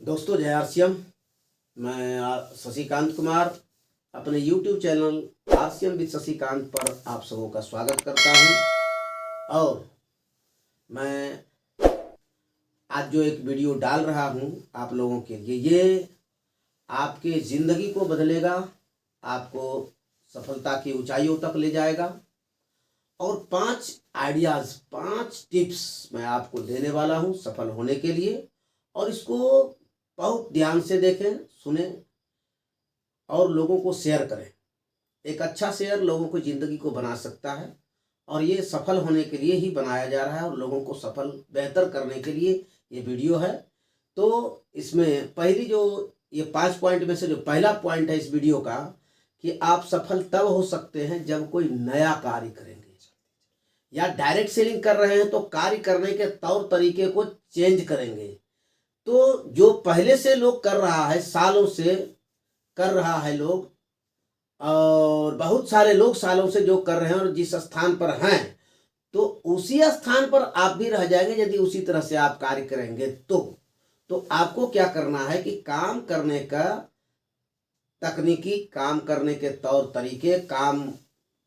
दोस्तों जय आरसीएम। मैं शशिकांत कुमार अपने YouTube channel RCM with Shashikant पर आप सबों का स्वागत करता हूं। और मैं आज जो एक वीडियो डाल रहा हूं आप लोगों के लिए, ये आपके ज़िंदगी को बदलेगा, आपको सफलता की ऊंचाइयों तक ले जाएगा। और 5 आइडियाज़, 5 टिप्स मैं आपको देने वाला हूं सफल होने के लिए। और इसको बहुत ध्यान से देखें, सुने और लोगों को शेयर करें। एक अच्छा शेयर लोगों को ज़िंदगी को बना सकता है और ये सफल होने के लिए ही बनाया जा रहा है और लोगों को सफल बेहतर करने के लिए ये वीडियो है। तो इसमें पहली जो ये 5 पॉइंट में से जो पहला पॉइंट है इस वीडियो का, कि आप सफल तब हो सकते हैं जब कोई नया कार्य करेंगे। या डायरेक्ट सेलिंग कर रहे हैं तो कार्य करने के तौर तरीके को चेंज करेंगे। तो जो पहले से लोग कर रहा है, सालों से कर रहा है लोग, और बहुत सारे लोग सालों से जो कर रहे हैं और जिस स्थान पर हैं, तो उसी स्थान पर आप भी रह जाएंगे यदि उसी तरह से आप कार्य करेंगे। तो आपको क्या करना है कि काम करने का तकनीकी, काम करने के तौर तरीके, काम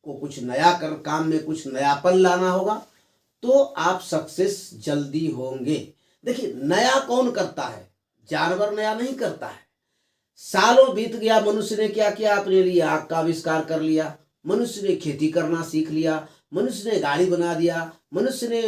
को कुछ नया कर, काम में कुछ नयापन लाना होगा, तो आप सक्सेस जल्दी होंगे। देखिए, नया कौन करता है? जानवर नया नहीं करता है। सालों बीत गया, मनुष्य ने क्या किया? अपने लिए आग का आविष्कार कर लिया, मनुष्य ने खेती करना सीख लिया, मनुष्य ने गाड़ी बना दिया, मनुष्य ने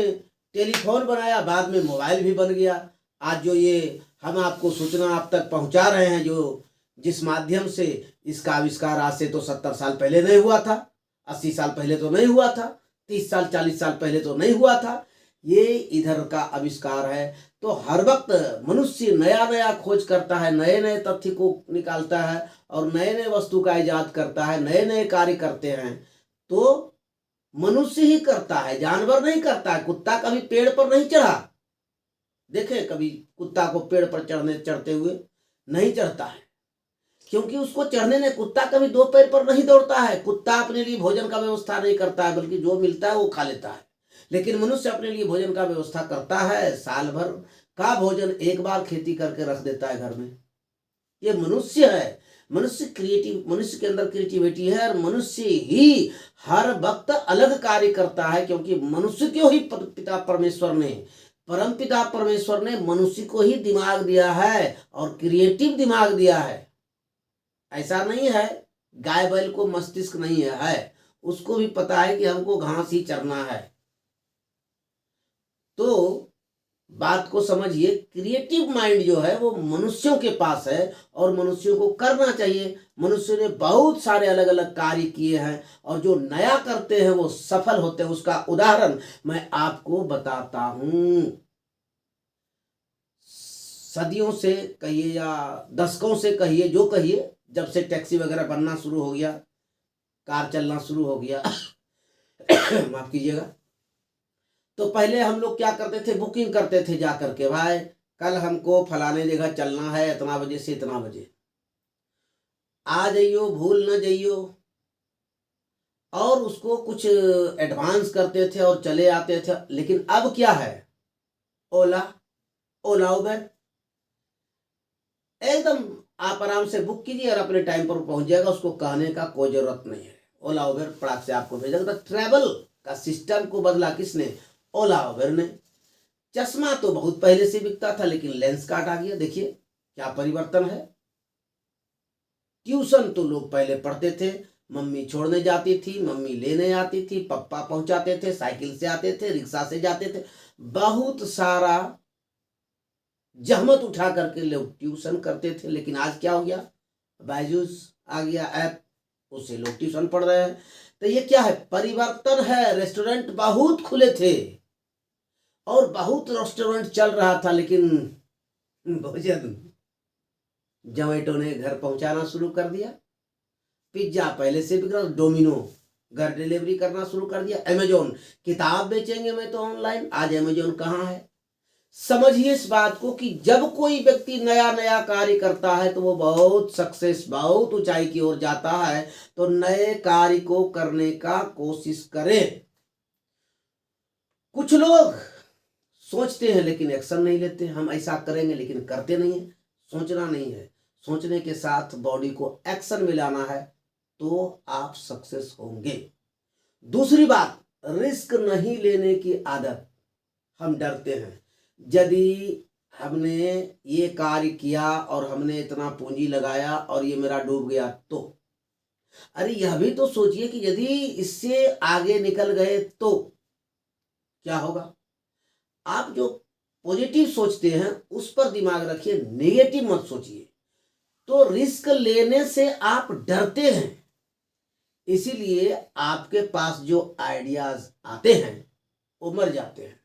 टेलीफोन बनाया, बाद में मोबाइल भी बन गया। आज जो ये हम आपको सूचना आप तक पहुंचा रहे हैं, जो जिस माध्यम से इसका आविष्कार आज से तो 70 साल पहले नहीं हुआ था, 80 साल पहले तो नहीं हुआ था, 30 साल 40 साल पहले तो नहीं हुआ था, ये इधर का आविष्कार है। तो हर वक्त मनुष्य नया नया खोज करता है, नए नए तथ्य को निकालता है और नए नए वस्तु का इजाद करता है, नए नए कार्य करते हैं। तो मनुष्य ही करता है, जानवर नहीं करता है। कुत्ता कभी पेड़ पर नहीं चढ़ा, देखे कभी कुत्ता को पेड़ पर चढ़ते हुए? नहीं चढ़ता है, क्योंकि उसको चढ़ने ने, कुत्ता कभी 2 पैर पर नहीं दौड़ता है। कुत्ता अपने लिए भोजन का व्यवस्था नहीं करता है, बल्कि जो मिलता है वो खा लेता है। लेकिन मनुष्य अपने लिए भोजन का व्यवस्था करता है, साल भर का भोजन एक बार खेती करके रख देता है घर में। ये मनुष्य है। मनुष्य के अंदर क्रिएटिविटी है और मनुष्य ही हर वक्त अलग कार्य करता है, क्योंकि मनुष्य को ही परम पिता परमेश्वर ने मनुष्य को ही दिमाग दिया है और क्रिएटिव दिमाग दिया है। ऐसा नहीं है गाय बैल को मस्तिष्क नहीं है, उसको भी पता है कि हमको घास ही चरना है। तो बात को समझिए, क्रिएटिव माइंड जो है वो मनुष्यों के पास है और मनुष्यों को करना चाहिए। मनुष्य ने बहुत सारे अलग अलग कार्य किए हैं और जो नया करते हैं वो सफल होते हैं। उसका उदाहरण मैं आपको बताता हूं। सदियों से कहिए या दशकों से कहिए, जो कहिए, जब से टैक्सी वगैरह बनना शुरू हो गया, कार चलना शुरू हो गया माफ कीजिएगा, तो पहले हम लोग क्या करते थे? बुकिंग करते थे जा करके, भाई कल हमको फलाने जगह चलना है, इतना बजे से इतना बजे आ जाइयो, भूल न जाइयो। और उसको कुछ एडवांस करते थे और चले आते थे। लेकिन अब क्या है? ओला उबर, एकदम आप आराम से बुक कीजिए और अपने टाइम पर पहुंच जाएगा। उसको कहने का कोई जरूरत नहीं है। ओला उबर फटाक से आपको भेजेगा। तो ट्रैवल का सिस्टम को बदला किसने? ओला उबर ने। चश्मा तो बहुत पहले से बिकता था, लेकिन लेंस काट आ गया। देखिए क्या परिवर्तन है। ट्यूशन तो लोग पहले पढ़ते थे, मम्मी छोड़ने जाती थी, मम्मी लेने आती थी, पापा पहुंचाते थे, साइकिल से आते थे, रिक्शा से जाते थे, बहुत सारा जहमत उठा करके लोग ट्यूशन करते थे। लेकिन आज क्या हो गया? बायजूस आ गया ऐप, उससे लोग ट्यूशन पढ़ रहे हैं। तो ये क्या है? परिवर्तन है। रेस्टोरेंट बहुत खुले थे और बहुत रेस्टोरेंट चल रहा था, लेकिन भोजन जोमेटो ने घर पहुंचाना शुरू कर दिया। पिज्जा पहले से बिक रहा, डोमिनो घर डिलीवरी करना शुरू कर दिया। अमेजोन, किताब बेचेंगे मैं तो ऑनलाइन, आज अमेजोन कहाँ है? समझिए इस बात को कि जब कोई व्यक्ति नया नया कार्य करता है तो वो बहुत सक्सेस, बहुत ऊंचाई की ओर जाता है। तो नए कार्य को करने का कोशिश करें। कुछ लोग सोचते हैं लेकिन एक्शन नहीं लेते। हम ऐसा करेंगे लेकिन करते नहीं है। सोचना नहीं है, सोचने के साथ बॉडी को एक्शन में लाना है, तो आप सक्सेस होंगे। दूसरी बात, रिस्क नहीं लेने की आदत। हम डरते हैं, यदि हमने ये कार्य किया और हमने इतना पूंजी लगाया और ये मेरा डूब गया तो, अरे यह भी तो सोचिए कि यदि इससे आगे निकल गए तो क्या होगा। आप जो पॉजिटिव सोचते हैं उस पर दिमाग रखिए, नेगेटिव मत सोचिए। तो रिस्क लेने से आप डरते हैं, इसीलिए आपके पास जो आइडियाज आते हैं वो मर जाते हैं।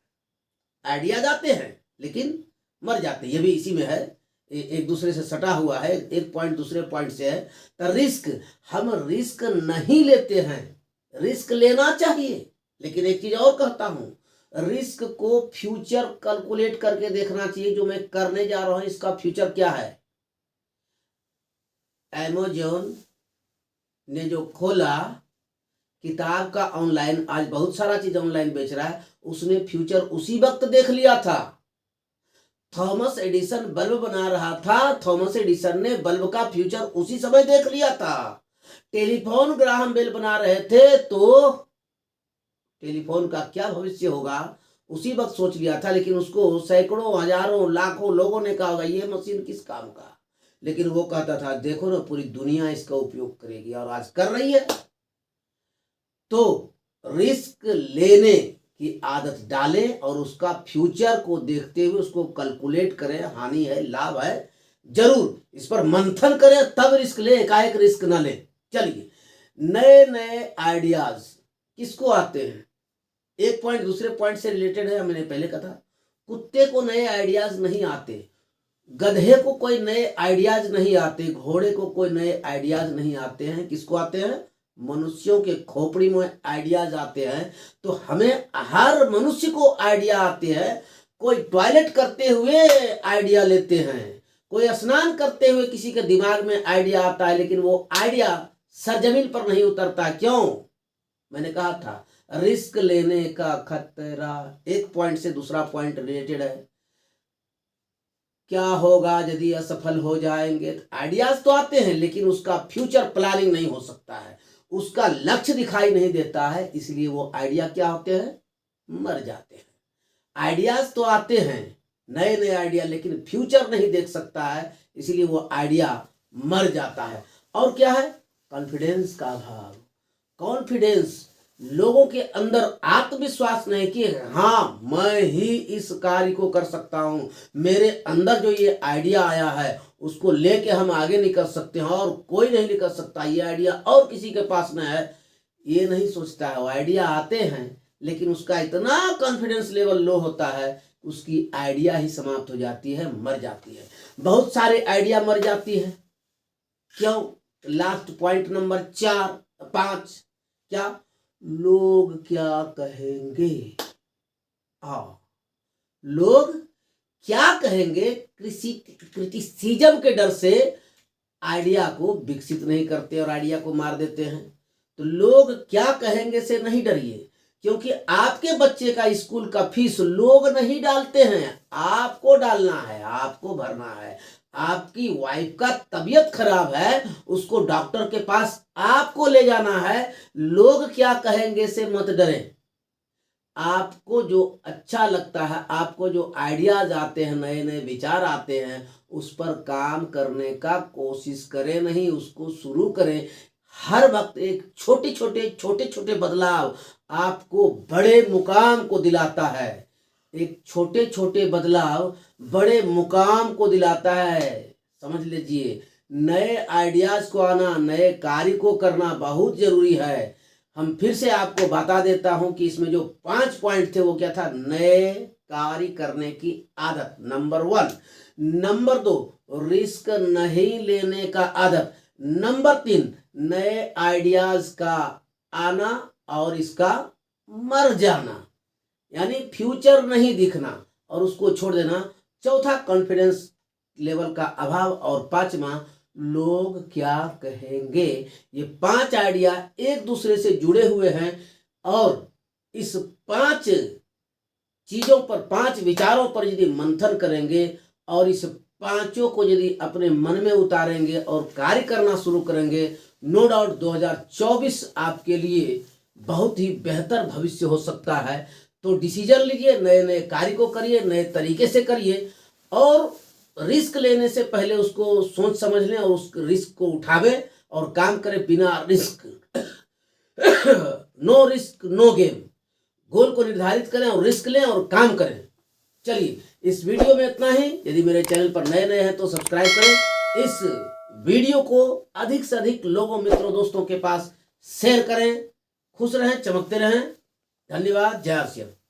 आइडियाज आते हैं लेकिन मर जाते हैं, ये भी इसी में है, एक दूसरे से सटा हुआ है, एक पॉइंट दूसरे पॉइंट से है। तो रिस्क, हम रिस्क नहीं लेते हैं। रिस्क लेना चाहिए, लेकिन एक चीज और कहता हूं, रिस्क को फ्यूचर कैलकुलेट करके देखना चाहिए। जो मैं करने जा रहा हूं इसका फ्यूचर क्या है। अमेज़न ने जो खोला किताब का ऑनलाइन, आज बहुत सारा चीज ऑनलाइन बेच रहा है, उसने फ्यूचर उसी वक्त देख लिया था। थॉमस एडिसन बल्ब बना रहा था, थॉमस एडिसन ने बल्ब का फ्यूचर उसी समय देख लिया था। टेलीफोन ग्राहम बेल बना रहे थे तो टेलीफोन का क्या भविष्य होगा उसी वक्त सोच लिया था। लेकिन उसको सैकड़ों हजारों लाखों लोगों ने कहा होगा ये मशीन किस काम का, लेकिन वो कहता था देखो ना पूरी दुनिया इसका उपयोग करेगी, और आज कर रही है। तो रिस्क लेने की आदत डालें और उसका फ्यूचर को देखते हुए उसको कैलकुलेट करें, हानि है लाभ है, जरूर इस पर मंथन करें, तब रिस्क लें, एकाएक रिस्क ना लें। चलिए, नए नए आइडियाज किसको आते हैं, एक पॉइंट दूसरे पॉइंट से रिलेटेड है। मैंने पहले कहा था कुत्ते को नए आइडियाज नहीं आते, गधे को कोई नए आइडियाज नहीं आते, घोड़े को कोई नए आइडियाज नहीं आते हैं। किसको आते हैं, मनुष्यों के खोपड़ी में आइडियाज आते हैं। तो हमें हर मनुष्य को आइडिया आते हैं। कोई टॉयलेट करते हुए आइडिया लेते हैं, कोई स्नान करते हुए किसी के दिमाग में आइडिया आता है, लेकिन वो आइडिया सरजमीन पर नहीं उतरता। क्यों, मैंने कहा था रिस्क लेने का खतरा। एक पॉइंट से दूसरा पॉइंट रिलेटेड है। क्या होगा यदि असफल हो जाएंगे। आइडियाज तो आते हैं लेकिन उसका फ्यूचर प्लानिंग नहीं हो सकता है, उसका लक्ष्य दिखाई नहीं देता है, इसलिए वो आइडिया क्या होते हैं, मर जाते हैं। आइडियाज तो आते हैं नए नए आइडिया, लेकिन फ्यूचर नहीं देख सकता है, इसलिए वो आइडिया मर जाता है। और क्या है, कॉन्फिडेंस का अभाव। कॉन्फिडेंस, लोगों के अंदर आत्मविश्वास नहीं कि हाँ मैं ही इस कार्य को कर सकता हूं, मेरे अंदर जो ये आइडिया आया है उसको लेके हम आगे निकल सकते हैं और कोई नहीं निकल सकता, ये आइडिया और किसी के पास न है, ये नहीं सोचता है। वो आइडिया आते हैं लेकिन उसका इतना कॉन्फिडेंस लेवल लो होता है, उसकी आइडिया ही समाप्त हो जाती है, मर जाती है। बहुत सारे आइडिया मर जाती है। क्यों, लास्ट पॉइंट नंबर 5, क्या, लोग क्या कहेंगे। लोग क्या कहेंगे, क्रिटिसिज्म के डर से आइडिया को विकसित नहीं करते और आइडिया को मार देते हैं। तो लोग क्या कहेंगे से नहीं डरिए, क्योंकि आपके बच्चे का स्कूल का फीस लोग नहीं डालते हैं, आपको डालना है, आपको भरना है। आपकी वाइफ का तबीयत खराब है, उसको डॉक्टर के पास आपको ले जाना है। लोग क्या कहेंगे से मत डरें। आपको जो अच्छा लगता है, आपको जो आइडियाज आते हैं, नए नए विचार आते हैं, उस पर काम करने का कोशिश करें, नहीं उसको शुरू करें। हर वक्त एक छोटे छोटे बदलाव आपको बड़े मुकाम को दिलाता है। एक छोटे छोटे बदलाव बड़े मुकाम को दिलाता है, समझ लीजिए। नए आइडियाज को आना, नए कार्य को करना बहुत जरूरी है। हम फिर से आपको बता देता हूं कि इसमें जो 5 पॉइंट थे वो क्या था, नए कार्य करने की आदत नंबर 1, नंबर 2 रिस्क नहीं लेने का आदत, नंबर 3 नए आइडियाज का आना और इसका मर जाना, यानी फ्यूचर नहीं दिखना और उसको छोड़ देना। चौथा कॉन्फिडेंस लेवल का अभाव, और 5वां लोग क्या कहेंगे। ये 5 आइडिया एक दूसरे से जुड़े हुए हैं और इस 5 चीजों पर, 5 विचारों पर यदि मंथन करेंगे और इस पांचों को यदि अपने मन में उतारेंगे और कार्य करना शुरू करेंगे, नो डाउट 2024 आपके लिए बहुत ही बेहतर भविष्य हो सकता है। तो डिसीजन लीजिए, नए नए कार्य को करिए, नए तरीके से करिए और रिस्क लेने से पहले उसको सोच समझ लें और उस रिस्क को उठावे और काम करें बिना risk. No risk no game. Goal को निर्धारित करें और रिस्क लें और काम करें। चलिए, इस वीडियो में इतना ही। यदि मेरे चैनल पर नए हैं तो सब्सक्राइब करें। इस वीडियो को अधिक से अधिक लोगों, मित्रों, दोस्तों के पास शेयर करें। खुश रहें, चमकते रहें। धन्यवाद। जय श्री राम।